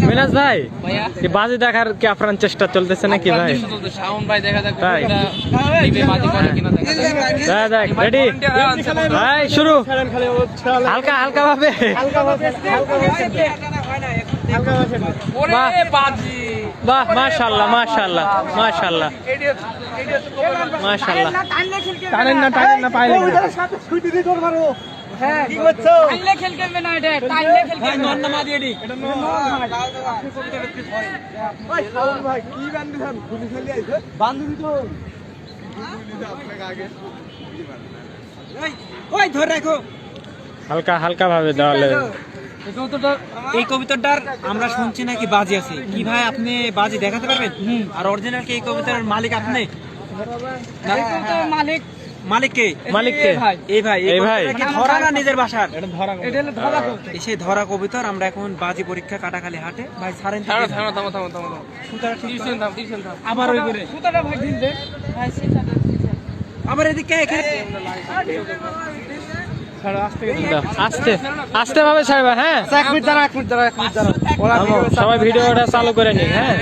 মিনাজ ভাই কি বাজি দেখার কি আপনার চেষ্টা চলতেছে নাকি ভাই? দেখ রেডি ভাই শুরু। হালকা হালকা ভাবে বাহ মাশাআল্লাহ মাশাআল্লাহ মাশাআল্লাহ মাশাআল্লাহ। টানেন না পাইলে হ্যাঁ কি করছো? টানলে খেল খেলবে না এটা, টানলে খেল খেলবে না। নন্না মাদি এডি এটা নন ভাই শাওন ভাই কি বান্ধি গুলি খেলি আইছে বান্ধবী তো আপনাকে আগে ওই ধরে রাখো হালকা হালকা ভাবে দেওয়ালে। এই কবিতাটার আমরা শুনছি নাকি বাজি আছে কি ভাই, আপনি বাজি দেখাতে পারবেন? আর অরিজিনাল কি এই কবিতার মালিক আপনি? মালিক মালিককে মালিককে এই ভাই এই ভাই ধরা না নিজের বাসার এটা হলো ধরা কবিতা। সেই ধরা কবিতার আমরা এখন বাজি পরীক্ষা কাটাখালি হাটে ভাই ছাড়েন আবার ওই করে সুতাটা ভাই দিন দে ভাই সেটা আবার এদিকে আস্তে আস্তে ভাবে ছাড়বা। হ্যাঁ এক মিনিট দাঁড়া সবাই ভিডিওটা চালু করে নিন। হ্যাঁ